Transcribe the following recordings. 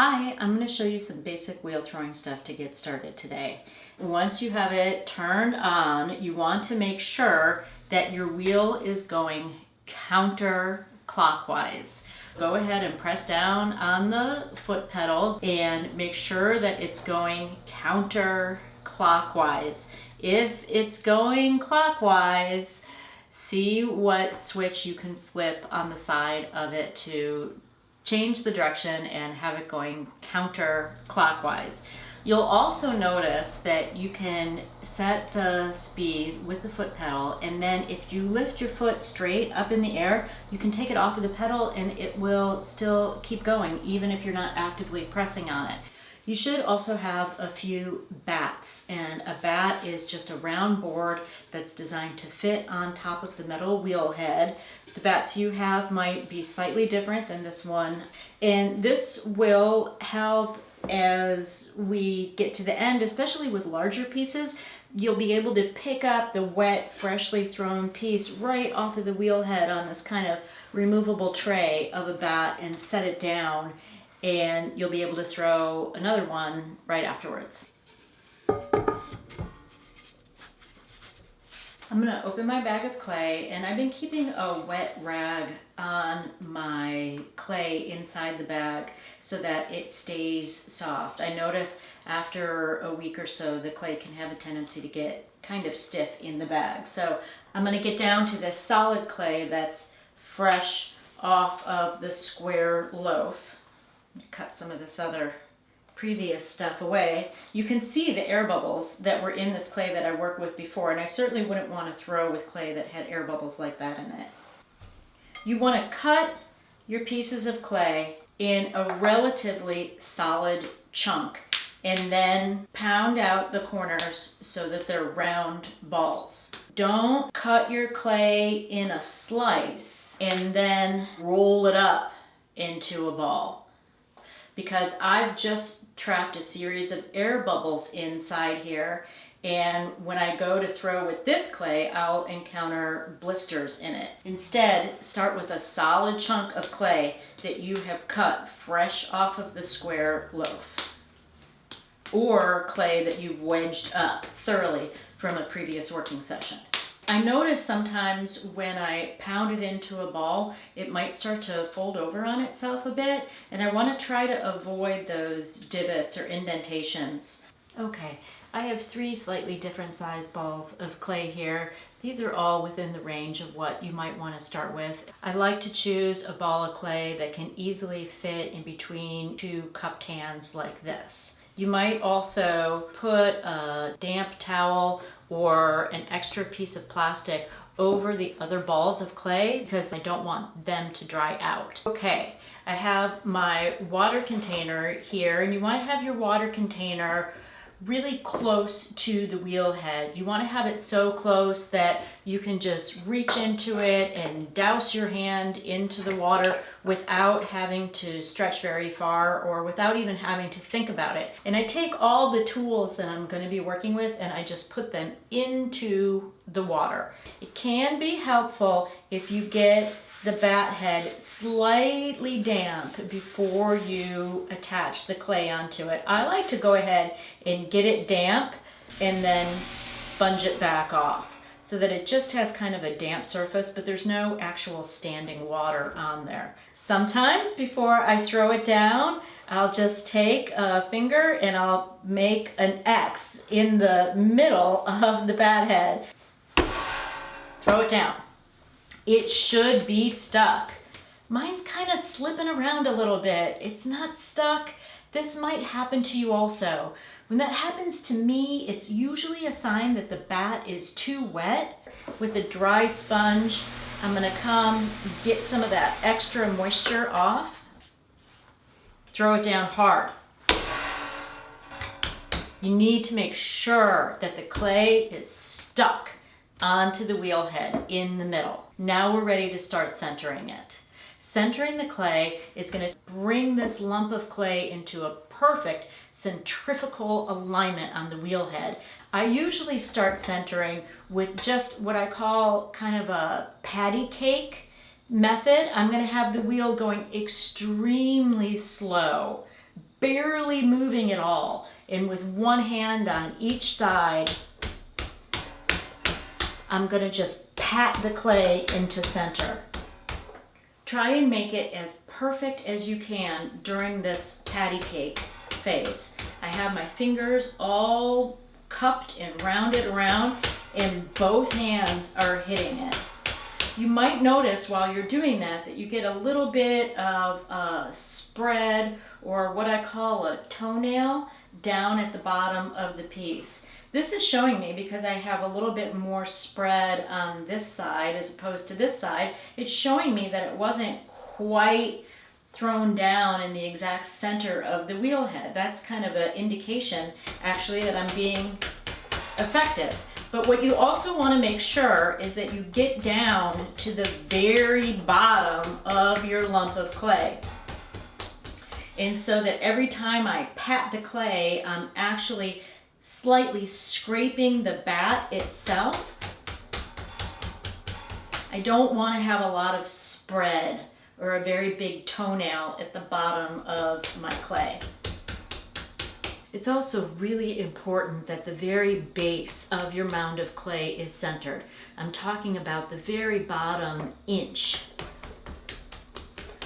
Hi, I'm going to show you some basic wheel throwing stuff to get started today. Once you have it turned on, you want to make sure that your wheel is going counterclockwise. Go ahead and press down on the foot pedal and make sure that it's going counterclockwise. If it's going clockwise, see what switch you can flip on the side of it to change the direction and have it going counterclockwise. You'll also notice that you can set the speed with the foot pedal, and then if you lift your foot straight up in the air, you can take it off of the pedal and it will still keep going even if you're not actively pressing on it. You should also have a few bats, and a bat is just a round board that's designed to fit on top of the metal wheel head. The bats you have might be slightly different than this one, and this will help as we get to the end, especially with larger pieces. You'll be able to pick up the wet, freshly thrown piece right off of the wheel head on this kind of removable tray of a bat and set it down, and you'll be able to throw another one right afterwards. I'm gonna open my bag of clay, and I've been keeping a wet rag on my clay inside the bag so that it stays soft. I notice after a week or so the clay can have a tendency to get kind of stiff in the bag. So I'm gonna get down to this solid clay that's fresh off of the square loaf. Cut some of this other previous stuff away. You can see the air bubbles that were in this clay that I worked with before, and I certainly wouldn't want to throw with clay that had air bubbles like that in it. You want to cut your pieces of clay in a relatively solid chunk and then pound out the corners so that they're round balls. Don't cut your clay in a slice and then roll it up into a ball, because I've just trapped a series of air bubbles inside here, and when I go to throw with this clay, I'll encounter blisters in it. Instead, start with a solid chunk of clay that you have cut fresh off of the square loaf, or clay that you've wedged up thoroughly from a previous working session. I notice sometimes when I pound it into a ball, it might start to fold over on itself a bit, and I want to try to avoid those divots or indentations. Okay, I have 3 slightly different size balls of clay here. These are all within the range of what you might want to start with. I like to choose a ball of clay that can easily fit in between 2 cupped hands like this. You might also put a damp towel or an extra piece of plastic over the other balls of clay because I don't want them to dry out. Okay, I have my water container here, and you want to have your water container really close to the wheel head. You want to have it so close that you can just reach into it and douse your hand into the water without having to stretch very far or without even having to think about it. And I take all the tools that I'm going to be working with and I just put them into the water. It can be helpful if you get the bat head slightly damp before you attach the clay onto it. I like to go ahead and get it damp and then sponge it back off so that it just has kind of a damp surface, but there's no actual standing water on there. Sometimes before I throw it down, I'll just take a finger and I'll make an X in the middle of the bat head. Throw it down. It should be stuck. Mine's kind of slipping around a little bit. It's not stuck. This might happen to you also. When that happens to me, it's usually a sign that the bat is too wet. With a dry sponge, I'm gonna come get some of that extra moisture off. Throw it down hard. You need to make sure that the clay is stuck onto the wheel head in the middle. Now we're ready to start centering it. Centering the clay is going to bring this lump of clay into a perfect centrifugal alignment on the wheel head. I usually start centering with just what I call kind of a patty cake method. I'm going to have the wheel going extremely slow, barely moving at all. And with one hand on each side, I'm gonna just pat the clay into center. Try and make it as perfect as you can during this patty cake phase. I have my fingers all cupped and rounded around, and both hands are hitting it. You might notice while you're doing that you get a little bit of a spread, or what I call a toenail, down at the bottom of the piece. This is showing me, because I have a little bit more spread on this side as opposed to this side, it's showing me that it wasn't quite thrown down in the exact center of the wheel head. That's kind of an indication, actually, that I'm being effective. But what you also want to make sure is that you get down to the very bottom of your lump of clay. And so that every time I pat the clay, I'm actually slightly scraping the bat itself. I don't want to have a lot of spread or a very big toenail at the bottom of my clay. It's also really important that the very base of your mound of clay is centered. I'm talking about the very bottom inch.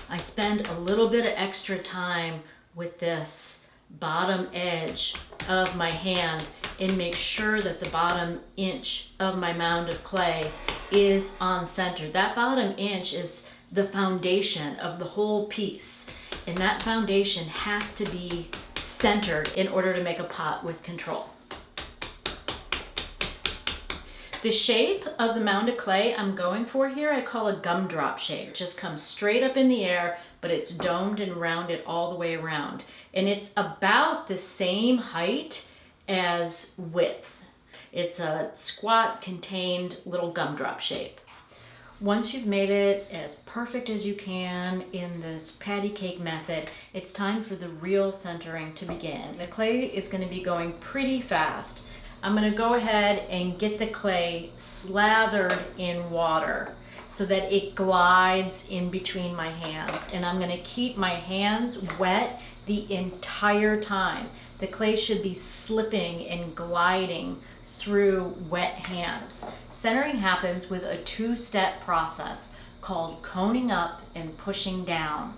I spend a little bit of extra time with this bottom edge of my hand and make sure that the bottom inch of my mound of clay is on center. That bottom inch is the foundation of the whole piece, and that foundation has to be centered in order to make a pot with control. The shape of the mound of clay I'm going for here, I call a gumdrop shape. It just comes straight up in the air, but it's domed and rounded all the way around. And it's about the same height as width. It's a squat, contained little gumdrop shape. Once you've made it as perfect as you can in this patty cake method, it's time for the real centering to begin. The clay is going to be going pretty fast. I'm going to go ahead and get the clay slathered in water so that it glides in between my hands. And I'm going to keep my hands wet the entire time. The clay should be slipping and gliding through wet hands. Centering happens with a two-step process called coning up and pushing down.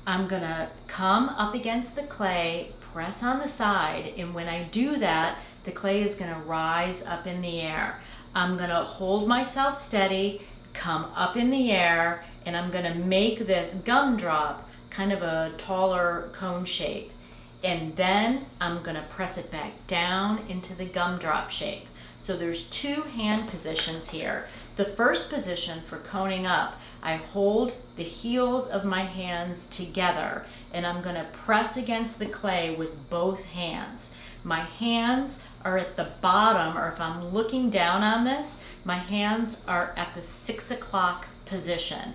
I'm gonna come up against the clay, press on the side, and when I do that, the clay is gonna rise up in the air. I'm gonna hold myself steady, come up in the air, and I'm gonna make this gumdrop kind of a taller cone shape. And then I'm gonna press it back down into the gumdrop shape. So there's two hand positions here. The first position for coning up, I hold the heels of my hands together and I'm gonna press against the clay with both hands. My hands are at the bottom, or if I'm looking down on this, my hands are at the 6 o'clock position.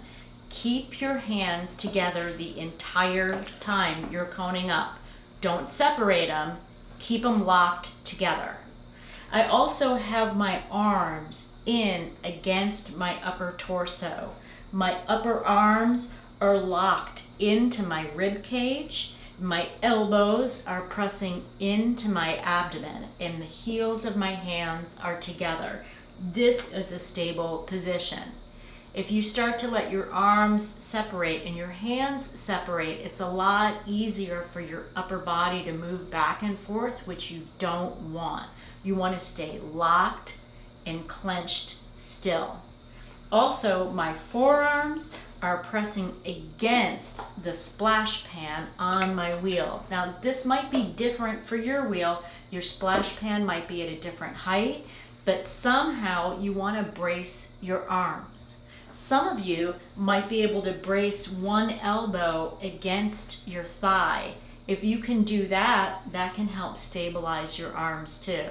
Keep your hands together the entire time you're coning up. Don't separate them, keep them locked together. I also have my arms in against my upper torso. My upper arms are locked into my rib cage. My elbows are pressing into my abdomen and the heels of my hands are together. This is a stable position. If you start to let your arms separate and your hands separate, it's a lot easier for your upper body to move back and forth, which you don't want. You want to stay locked and clenched still. Also, my forearms are pressing against the splash pan on my wheel. Now, this might be different for your wheel. Your splash pan might be at a different height, but somehow you want to brace your arms. Some of you might be able to brace one elbow against your thigh. If you can do that, that can help stabilize your arms too.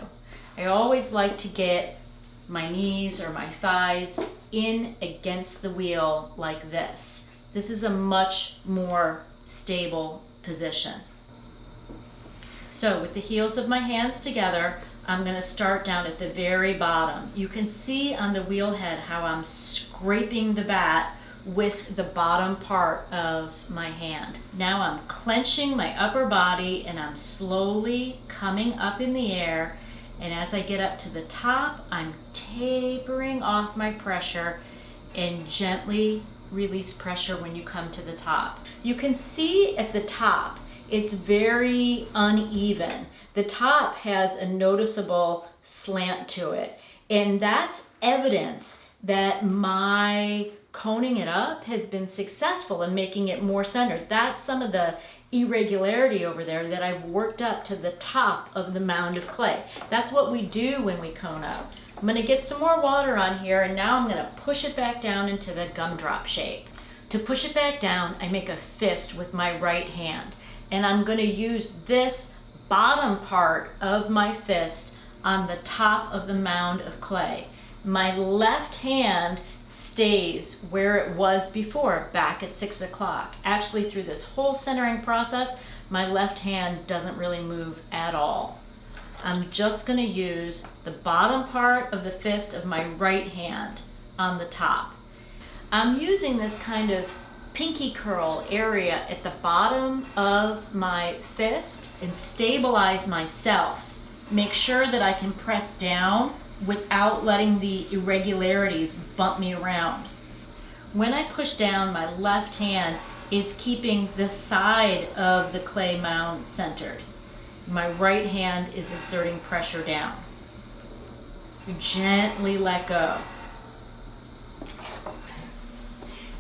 I always like to get my knees or my thighs in against the wheel like this. This is a much more stable position. So with the heels of my hands together, I'm going to start down at the very bottom. You can see on the wheel head how I'm scraping the bat with the bottom part of my hand. Now I'm clenching my upper body and I'm slowly coming up in the air. And as I get up to the top, I'm tapering off my pressure and gently release pressure when you come to the top. You can see at the top, it's very uneven. The top has a noticeable slant to it, and that's evidence that my coning it up has been successful in making it more centered. That's some of the irregularity over there that I've worked up to the top of the mound of clay. That's what we do when we cone up. I'm going to get some more water on here, and now I'm going to push it back down into the gumdrop shape. To push it back down, I make a fist with my right hand, and I'm going to use this bottom part of my fist on the top of the mound of clay. My left hand stays where it was before, back at 6 o'clock. Actually, through this whole centering process, my left hand doesn't really move at all. I'm just going to use the bottom part of the fist of my right hand on the top. I'm using this kind of pinky curl area at the bottom of my fist and stabilize myself. Make sure that I can press down without letting the irregularities bump me around. When I push down, my left hand is keeping the side of the clay mound centered. My right hand is exerting pressure down. You gently let go.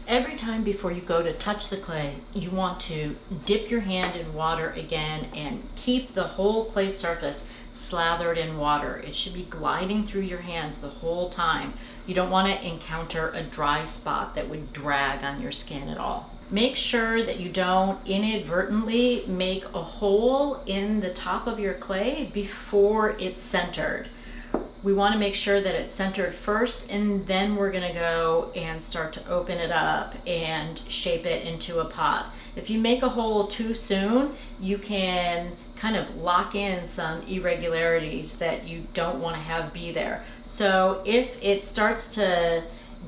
Every time before you go to touch the clay, you want to dip your hand in water again and keep the whole clay surface slathered in water. It should be gliding through your hands the whole time. You don't want to encounter a dry spot that would drag on your skin at all. Make sure that you don't inadvertently make a hole in the top of your clay before it's centered. We want to make sure that it's centered first, and then we're going to go and start to open it up and shape it into a pot. If you make a hole too soon, you can kind of lock in some irregularities that you don't want to have be there. So if it starts to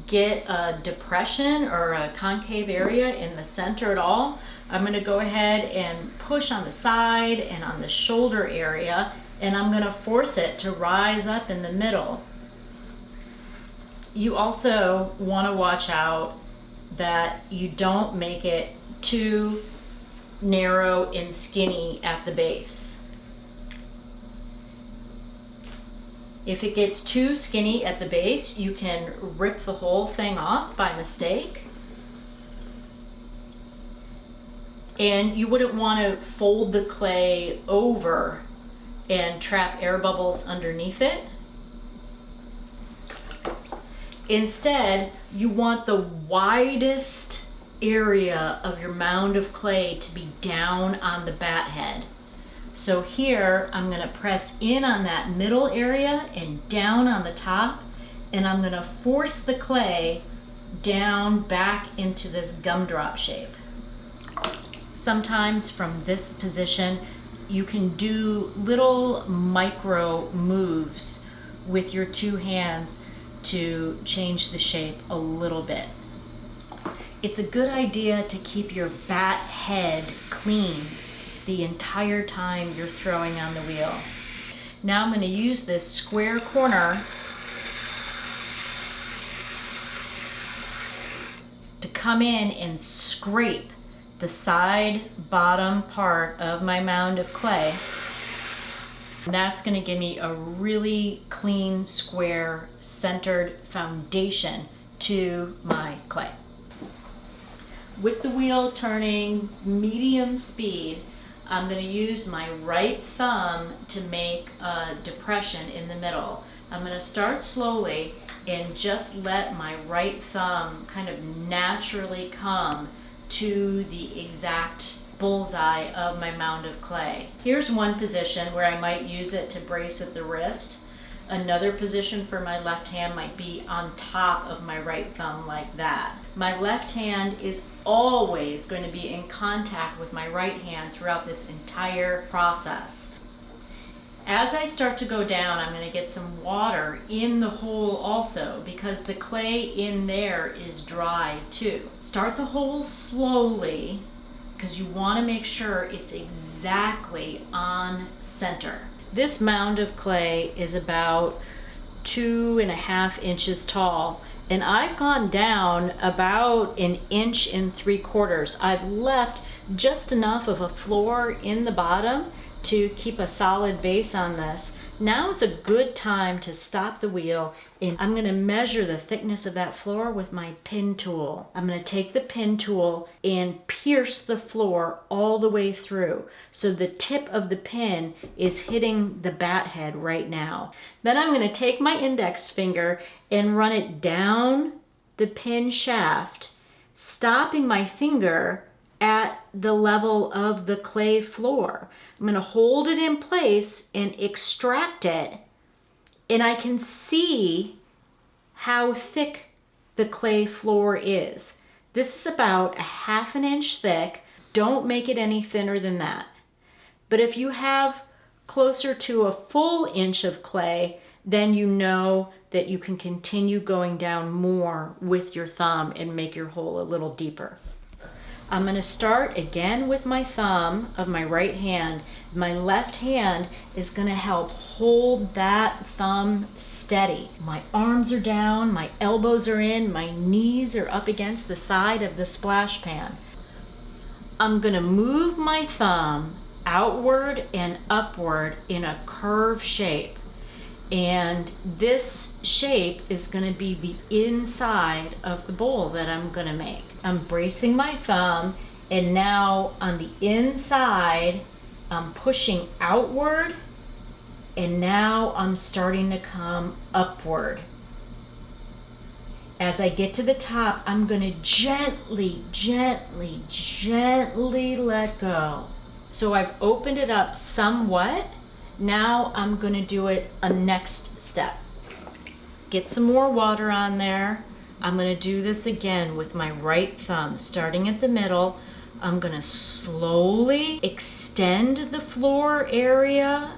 get a depression or a concave area in the center at all, I'm going to go ahead and push on the side and on the shoulder area, and I'm going to force it to rise up in the middle. You also want to watch out that you don't make it too narrow and skinny at the base. If it gets too skinny at the base, you can rip the whole thing off by mistake. And you wouldn't want to fold the clay over and trap air bubbles underneath it. Instead, you want the widest area of your mound of clay to be down on the bat head. So here, I'm going to press in on that middle area and down on the top, and I'm going to force the clay down back into this gumdrop shape. Sometimes from this position, you can do little micro moves with your two hands to change the shape a little bit. It's a good idea to keep your bat head clean the entire time you're throwing on the wheel. Now I'm going to use this square corner to come in and scrape the side bottom part of my mound of clay. And that's going to give me a really clean, square, centered foundation to my clay. With the wheel turning medium speed, I'm going to use my right thumb to make a depression in the middle. I'm going to start slowly and just let my right thumb kind of naturally come to the exact bullseye of my mound of clay. Here's one position where I might use it to brace at the wrist. Another position for my left hand might be on top of my right thumb like that. My left hand is always going to be in contact with my right hand throughout this entire process. As I start to go down, I'm going to get some water in the hole also, because the clay in there is dry too. Start the hole slowly, because you want to make sure it's exactly on center. This mound of clay is about 2.5 inches tall, and I've gone down about 1.75 inches. I've left just enough of a floor in the bottom to keep a solid base on this. Now is a good time to stop the wheel, and I'm going to measure the thickness of that floor with my pin tool. I'm going to take the pin tool and pierce the floor all the way through, so the tip of the pin is hitting the bat head right now. Then I'm going to take my index finger and run it down the pin shaft, stopping my finger at the level of the clay floor. I'm going to hold it in place and extract it, and I can see how thick the clay floor is. This is about 1/2 inch thick. Don't make it any thinner than that. But if you have closer to a full inch of clay, then you know that you can continue going down more with your thumb and make your hole a little deeper. I'm going to start again with my thumb of my right hand. My left hand is going to help hold that thumb steady. My arms are down, my elbows are in, my knees are up against the side of the splash pan. I'm going to move my thumb outward and upward in a curve shape. And this shape is going to be the inside of the bowl that I'm going to make. I'm bracing my thumb, and now on the inside, I'm pushing outward, and now I'm starting to come upward. As I get to the top, I'm going to gently, gently, gently let go. So I've opened it up somewhat. Now I'm going to do it a next step. Get some more water on there. I'm going to do this again with my right thumb, starting at the middle. I'm going to slowly extend the floor area,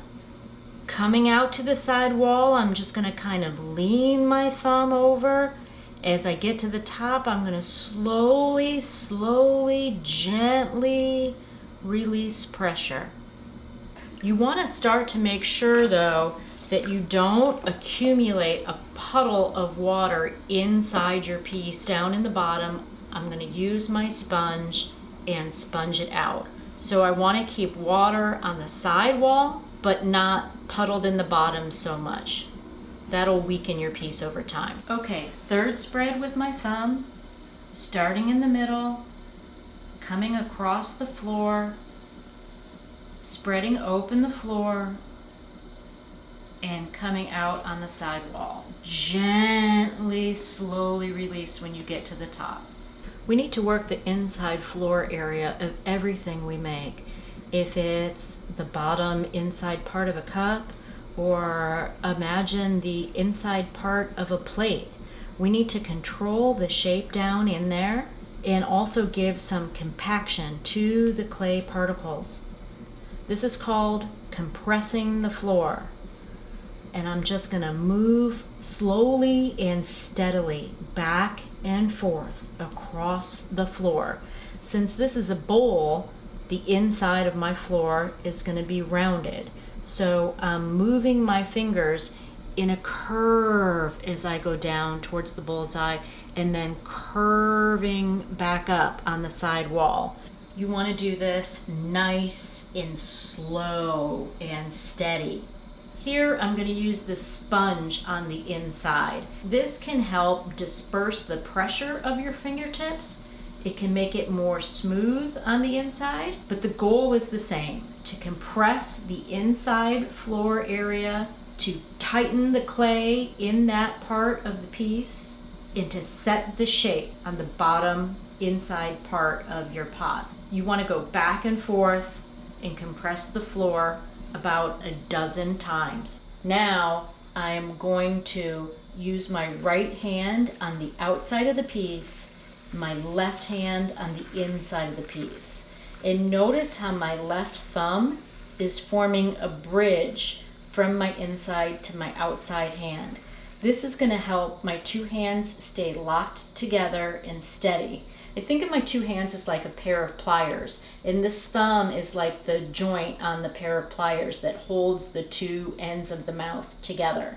coming out to the side wall. I'm just going to kind of lean my thumb over. As I get to the top, I'm going to slowly, slowly, gently release pressure. You want to start to make sure, though, that you don't accumulate a puddle of water inside your piece. Down in the bottom, I'm going to use my sponge and sponge it out. So I want to keep water on the side wall, but not puddled in the bottom so much. That'll weaken your piece over time. Okay, third spread with my thumb, starting in the middle, coming across the floor, spreading open the floor, and coming out on the side wall. Gently, slowly release when you get to the top. We need to work the inside floor area of everything we make. If it's the bottom inside part of a cup, or imagine the inside part of a plate, we need to control the shape down in there and also give some compaction to the clay particles. This is called compressing the floor. And I'm just going to move slowly and steadily back and forth across the floor. Since this is a bowl, the inside of my floor is going to be rounded. So I'm moving my fingers in a curve as I go down towards the bullseye, and then curving back up on the side wall. You want to do this nice and slow and steady. Here I'm going to use the sponge on the inside. This can help disperse the pressure of your fingertips. It can make it more smooth on the inside, but the goal is the same: to compress the inside floor area, to tighten the clay in that part of the piece, and to set the shape on the bottom inside part of your pot. You want to go back and forth and compress the floor about 12 times. Now I'm going to use my right hand on the outside of the piece, my left hand on the inside of the piece. And notice how my left thumb is forming a bridge from my inside to my outside hand. This is going to help my two hands stay locked together and steady. I think of my two hands as like a pair of pliers, and this thumb is like the joint on the pair of pliers that holds the two ends of the mouth together.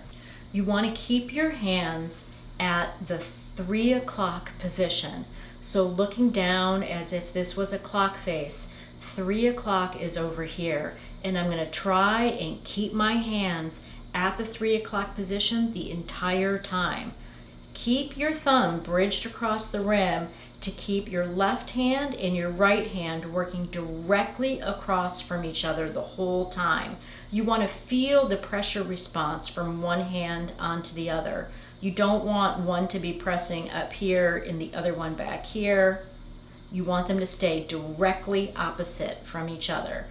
You want to keep your hands at the 3 o'clock position. So looking down as if this was a clock face, 3 o'clock is over here, and I'm going to try and keep my hands at the 3 o'clock position the entire time. Keep your thumb bridged across the rim to keep your left hand and your right hand working directly across from each other the whole time. You want to feel the pressure response from one hand onto the other. You don't want one to be pressing up here and the other one back here. You want them to stay directly opposite from each other.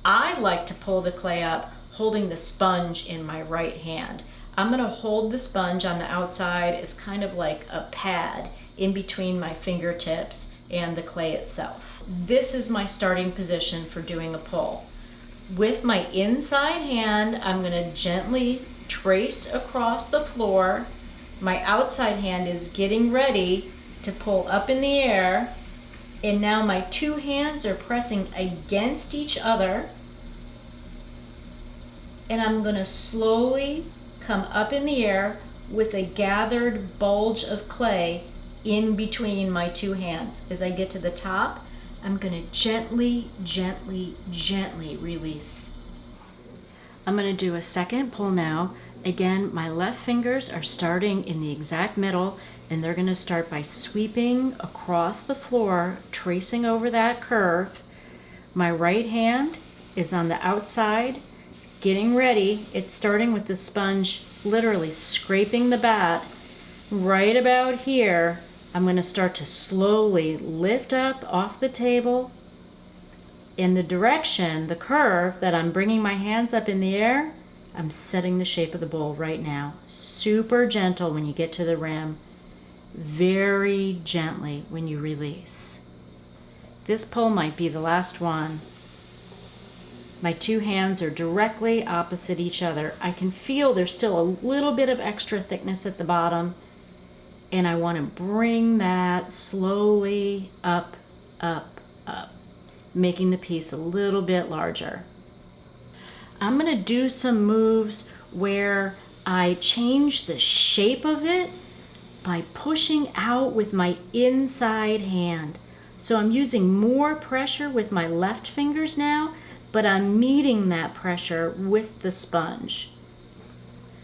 I like to pull the clay up holding the sponge in my right hand. I'm going to hold the sponge on the outside as kind of like a pad in between my fingertips and the clay itself. This is my starting position for doing a pull. With my inside hand, I'm going to gently trace across the floor. My outside hand is getting ready to pull up in the air, and now my two hands are pressing against each other, and I'm going to slowly come up in the air with a gathered bulge of clay in between my two hands. As I get to the top, I'm going to gently, gently, gently release. I'm going to do a second pull now. Again, my left fingers are starting in the exact middle, and they're going to start by sweeping across the floor, tracing over that curve. My right hand is on the outside, getting ready. It's starting with the sponge literally scraping the bat. Right about here, I'm going to start to slowly lift up off the table in the direction, the curve that I'm bringing my hands up in the air. I'm setting the shape of the bowl right now. Super gentle when you get to the rim. Very gently when you release. This pull might be the last one. My two hands are directly opposite each other. I can feel there's still a little bit of extra thickness at the bottom, and I want to bring that slowly up, up, up, making the piece a little bit larger. I'm going to do some moves where I change the shape of it by pushing out with my inside hand. So I'm using more pressure with my left fingers now, but I'm meeting that pressure with the sponge.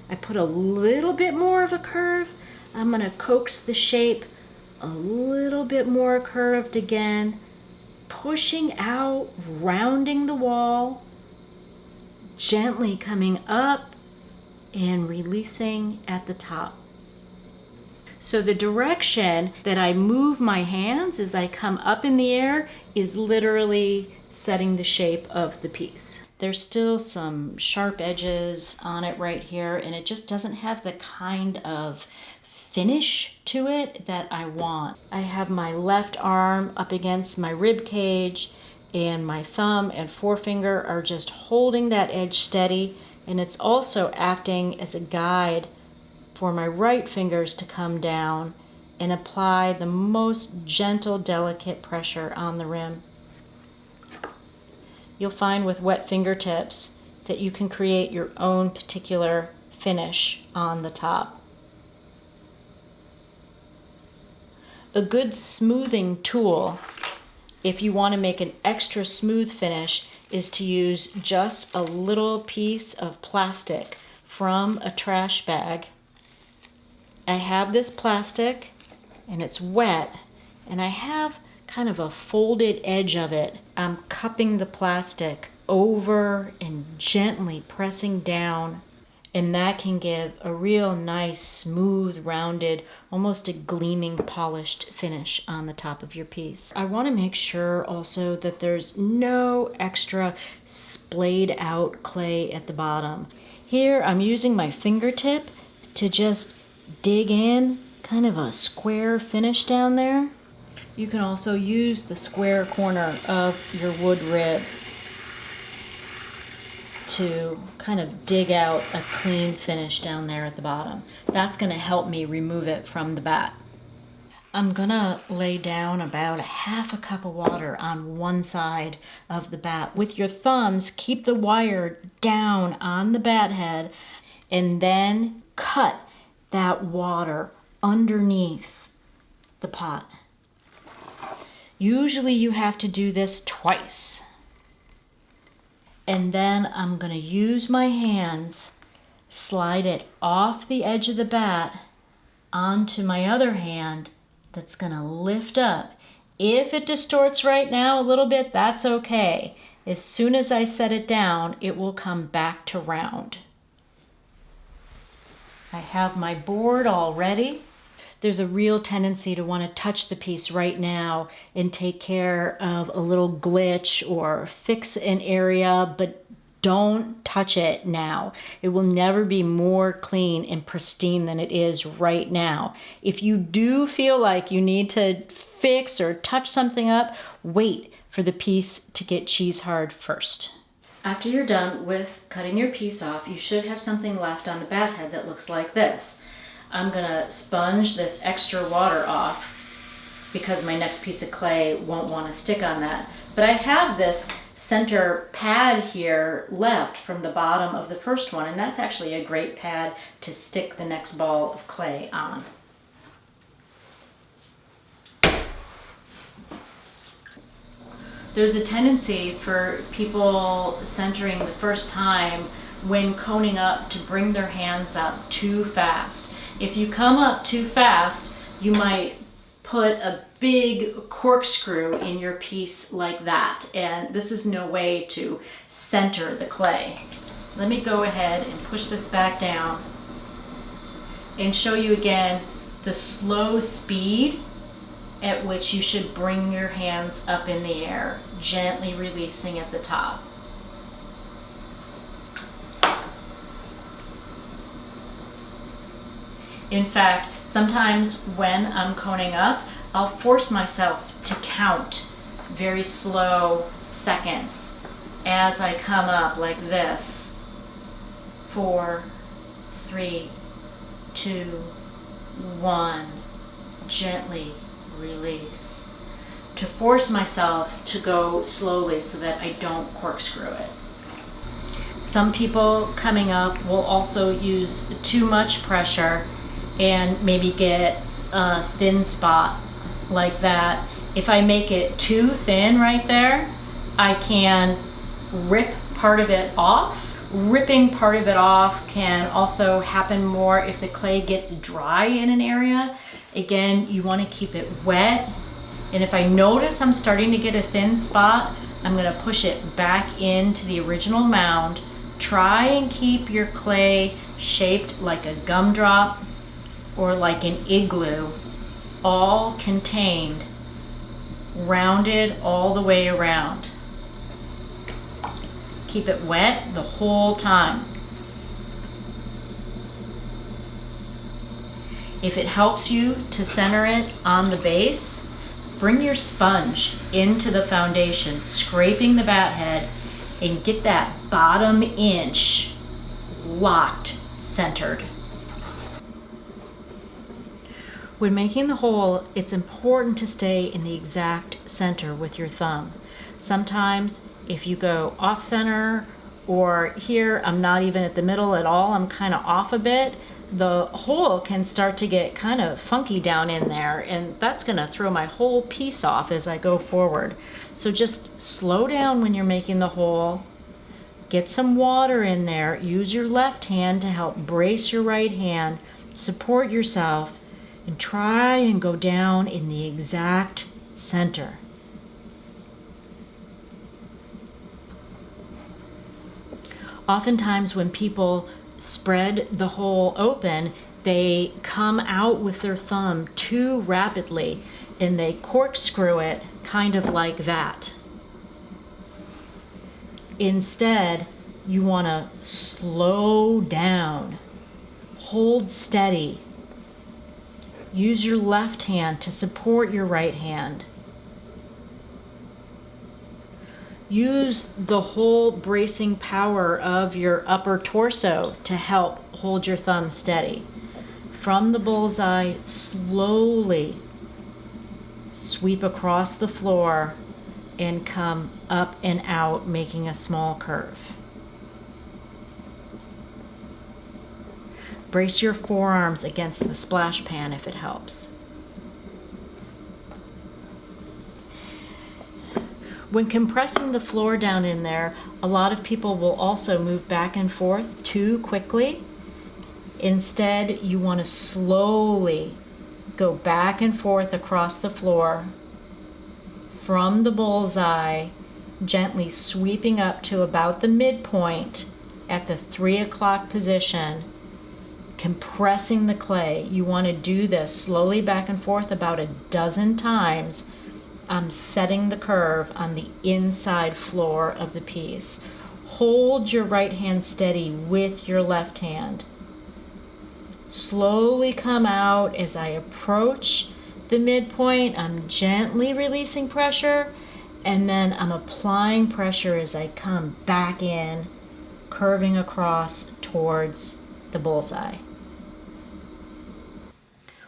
I put a little bit more of a curve. I'm going to coax the shape a little bit more curved again, pushing out, rounding the wall, gently coming up and releasing at the top. So the direction that I move my hands as I come up in the air is literally setting the shape of the piece. There's still some sharp edges on it right here, and it just doesn't have the kind of finish to it that I want. I have my left arm up against my rib cage, and my thumb and forefinger are just holding that edge steady, and it's also acting as a guide for my right fingers to come down and apply the most gentle, delicate pressure on the rim. You'll find with wet fingertips that you can create your own particular finish on the top. A good smoothing tool, if you want to make an extra smooth finish, is to use just a little piece of plastic from a trash bag. I have this plastic and it's wet, and I have kind of a folded edge of it. I'm cupping the plastic over and gently pressing down, and that can give a real nice, smooth, rounded, almost a gleaming, polished finish on the top of your piece. I want to make sure also that there's no extra splayed out clay at the bottom. Here I'm using my fingertip to just dig in, kind of a square finish down there. You can also use the square corner of your wood rib to kind of dig out a clean finish down there at the bottom. That's going to help me remove it from the bat. I'm gonna lay down about a half a cup of water on one side of the bat. With your thumbs, keep the wire down on the bat head and then cut that water underneath the pot. Usually you have to do this twice. And then I'm gonna use my hands, slide it off the edge of the bat onto my other hand, that's gonna lift up. If it distorts right now a little bit, that's okay. As soon as I set it down, it will come back to round. I have my board all ready. There's a real tendency to want to touch the piece right now and take care of a little glitch or fix an area, but don't touch it now. It will never be more clean and pristine than it is right now. If you do feel like you need to fix or touch something up, wait for the piece to get cheese hard first. After you're done with cutting your piece off, you should have something left on the bat head that looks like this. I'm gonna sponge this extra water off because my next piece of clay won't want to stick on that. But I have this center pad here left from the bottom of the first one, and that's actually a great pad to stick the next ball of clay on. There's a tendency for people centering the first time when coning up to bring their hands up too fast. If you come up too fast, you might put a big corkscrew in your piece like that, and this is no way to center the clay. Let me go ahead and push this back down and show you again the slow speed at which you should bring your hands up in the air, gently releasing at the top. In fact, sometimes when I'm coning up, I'll force myself to count very slow seconds as I come up like this. 4, 3, 2, 1. Gently release. To force myself to go slowly so that I don't corkscrew it. Some people coming up will also use too much pressure and maybe get a thin spot like that. If I make it too thin right there, I can rip part of it off. Ripping part of it off can also happen more if the clay gets dry in an area. Again, you want to keep it wet. And if I notice I'm starting to get a thin spot, I'm going to push it back into the original mound. Try and keep your clay shaped like a gumdrop or like an igloo, all contained, rounded all the way around. Keep it wet the whole time. If it helps you to center it on the base, bring your sponge into the foundation, scraping the bat head, and get that bottom inch locked, centered. When making the hole, it's important to stay in the exact center with your thumb. Sometimes if you go off center, or here I'm not even at the middle at all, I'm kind of off a bit, the hole can start to get kind of funky down in there, and that's going to throw my whole piece off as I go forward. So just slow down when you're making the hole. Get some water in there. Use your left hand to help brace your right hand. Support yourself and try and go down in the exact center. Oftentimes when people spread the hole open, they come out with their thumb too rapidly and they corkscrew it kind of like that. Instead, you want to slow down, hold steady. Use your left hand to support your right hand. Use the whole bracing power of your upper torso to help hold your thumb steady. From the bullseye, slowly sweep across the floor and come up and out, making a small curve. Brace your forearms against the splash pan if it helps. When compressing the floor down in there, a lot of people will also move back and forth too quickly. Instead, you want to slowly go back and forth across the floor from the bullseye, gently sweeping up to about the midpoint at the 3 o'clock position, compressing the clay. You want to do this slowly back and forth about a dozen times. I'm setting the curve on the inside floor of the piece. Hold your right hand steady with your left hand. Slowly come out as I approach the midpoint. I'm gently releasing pressure, and then I'm applying pressure as I come back in, curving across towards the bullseye.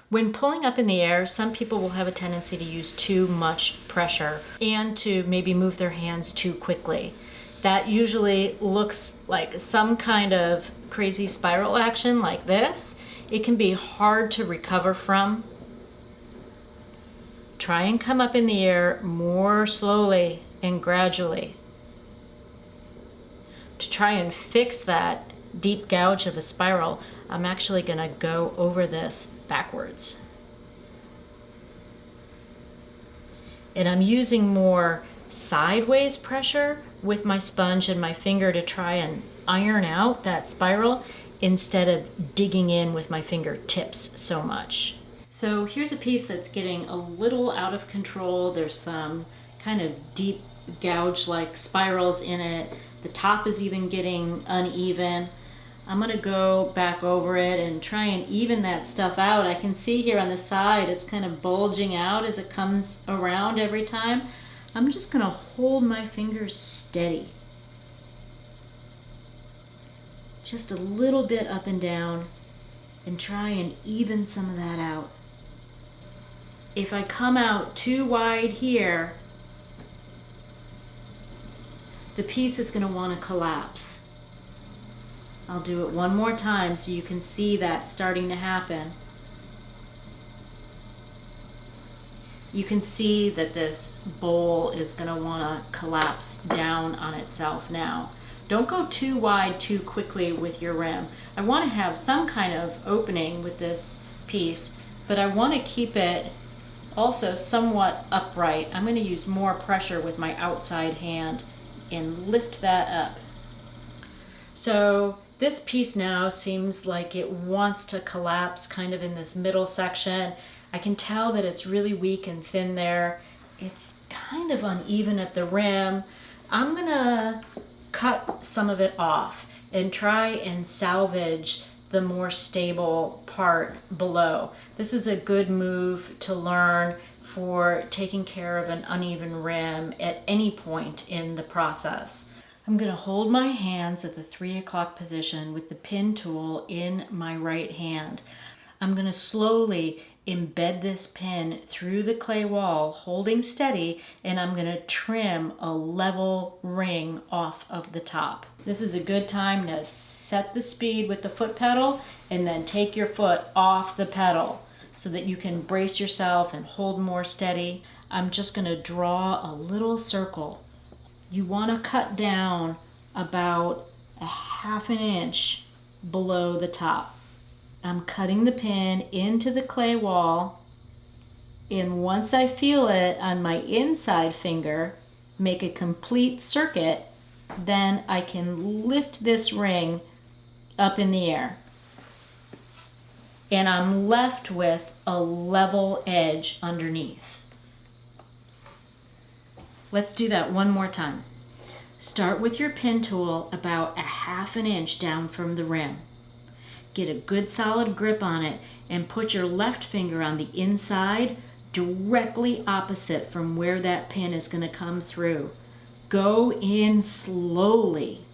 When pulling up in the air, some people will have a tendency to use too much pressure and to maybe move their hands too quickly. That usually looks like some kind of crazy spiral action like this. It can be hard to recover from. Try and come up in the air more slowly and gradually. To try and fix that deep gouge of a spiral, I'm actually going to go over this backwards. And I'm using more sideways pressure with my sponge and my finger to try and iron out that spiral instead of digging in with my fingertips so much. So here's a piece that's getting a little out of control. There's some kind of deep gouge-like spirals in it. The top is even getting uneven. I'm going to go back over it and try and even that stuff out. I can see here on the side it's kind of bulging out as it comes around every time. I'm just going to hold my fingers steady. Just a little bit up and down and try and even some of that out. If I come out too wide here, the piece is going to want to collapse. I'll do it one more time so you can see that starting to happen. You can see that this bowl is going to want to collapse down on itself now. Don't go too wide too quickly with your rim. I want to have some kind of opening with this piece, but I want to keep it also somewhat upright. I'm going to use more pressure with my outside hand and lift that up. So this piece now seems like it wants to collapse kind of in this middle section. I can tell that it's really weak and thin there. It's kind of uneven at the rim. I'm gonna cut some of it off and try and salvage the more stable part below. This is a good move to learn for taking care of an uneven rim at any point in the process. I'm going to hold my hands at the 3 o'clock position with the pin tool in my right hand. I'm going to slowly embed this pin through the clay wall, holding steady, and I'm going to trim a level ring off of the top. This is a good time to set the speed with the foot pedal and then take your foot off the pedal so that you can brace yourself and hold more steady. I'm just going to draw a little circle. You want to cut down about a ½ inch below the top. I'm cutting the pin into the clay wall, and once I feel it on my inside finger make a complete circuit, then I can lift this ring up in the air. And I'm left with a level edge underneath. Let's do that one more time. Start with your pin tool about a ½ inch down from the rim. Get a good solid grip on it and put your left finger on the inside directly opposite from where that pin is going to come through. Go in slowly.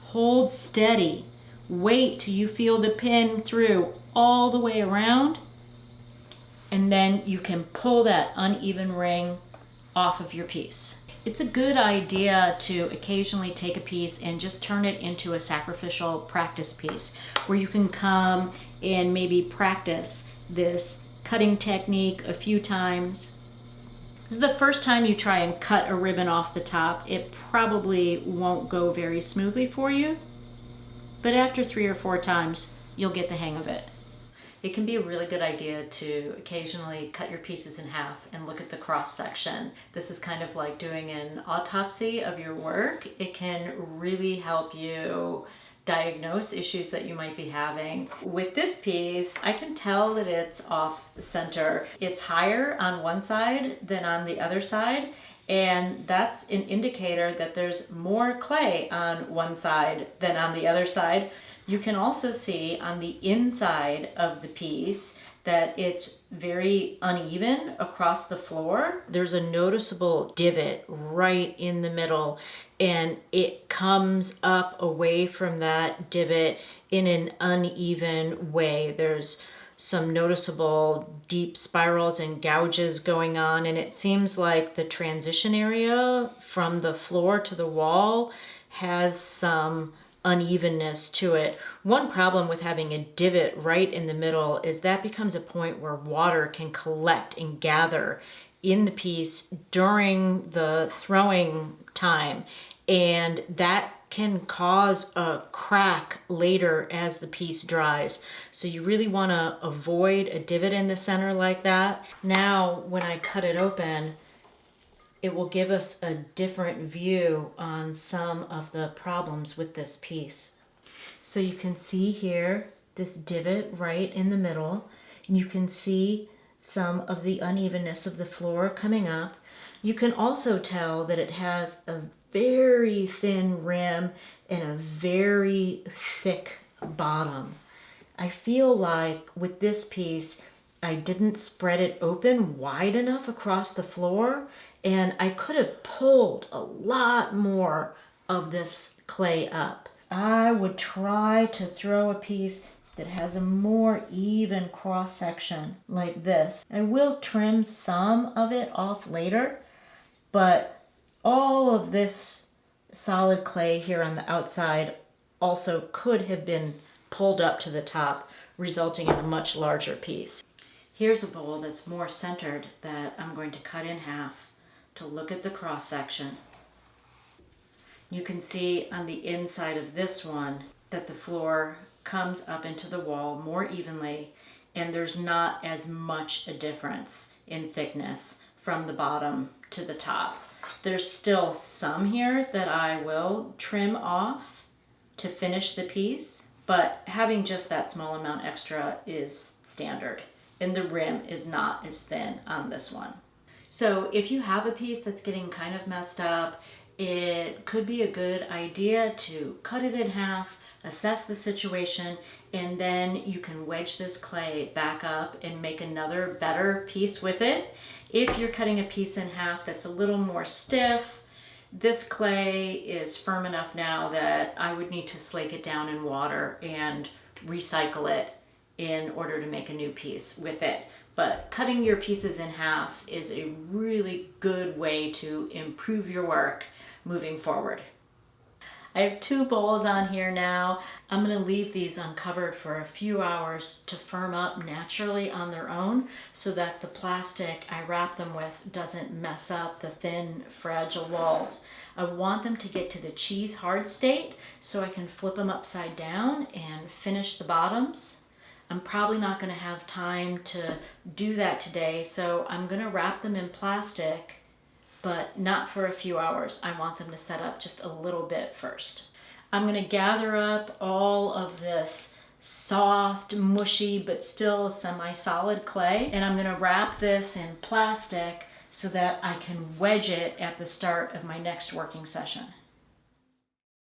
Hold steady. Wait till you feel the pin through all the way around, and then you can pull that uneven ring off of your piece. It's a good idea to occasionally take a piece and just turn it into a sacrificial practice piece where you can come and maybe practice this cutting technique a few times. This is the first time you try and cut a ribbon off the top, it probably won't go very smoothly for you. But after 3 or 4 times, you'll get the hang of it. It can be a really good idea to occasionally cut your pieces in half and look at the cross section. This is kind of like doing an autopsy of your work. It can really help you diagnose issues that you might be having. With this piece, I can tell that it's off center. It's higher on one side than on the other side. And that's an indicator that there's more clay on one side than on the other side. You can also see on the inside of the piece that it's very uneven across the floor. There's a noticeable divot right in the middle, and it comes up away from that divot in an uneven way. There's some noticeable deep spirals and gouges going on, and it seems like the transition area from the floor to the wall has some unevenness to it. One problem with having a divot right in the middle is that becomes a point where water can collect and gather in the piece during the throwing time, and that can cause a crack later as the piece dries. So you really want to avoid a divot in the center like that. Now, when I cut it open, it will give us a different view on some of the problems with this piece. So you can see here this divot right in the middle, and you can see some of the unevenness of the floor coming up. You can also tell that it has a very thin rim and a very thick bottom. I feel like with this piece, I didn't spread it open wide enough across the floor, and I could have pulled a lot more of this clay up. I would try to throw a piece that has a more even cross section like this. I will trim some of it off later, but all of this solid clay here on the outside also could have been pulled up to the top, resulting in a much larger piece. Here's a bowl that's more centered that I'm going to cut in half to look at the cross section. You can see on the inside of this one that the floor comes up into the wall more evenly, and there's not as much a difference in thickness from the bottom to the top. There's still some here that I will trim off to finish the piece, but having just that small amount extra is standard, and the rim is not as thin on this one. So if you have a piece that's getting kind of messed up, it could be a good idea to cut it in half, assess the situation, and then you can wedge this clay back up and make another better piece with it. If you're cutting a piece in half that's a little more stiff, this clay is firm enough now that I would need to slake it down in water and recycle it in order to make a new piece with it. But cutting your pieces in half is a really good way to improve your work moving forward. I have 2 bowls on here now. I'm going to leave these uncovered for a few hours to firm up naturally on their own so that the plastic I wrap them with doesn't mess up the thin, fragile walls. I want them to get to the cheese hard state so I can flip them upside down and finish the bottoms. I'm probably not going to have time to do that today, so I'm going to wrap them in plastic, but not for a few hours. I want them to set up just a little bit first. I'm going to gather up all of this soft, mushy, but still semi-solid clay, and I'm going to wrap this in plastic so that I can wedge it at the start of my next working session.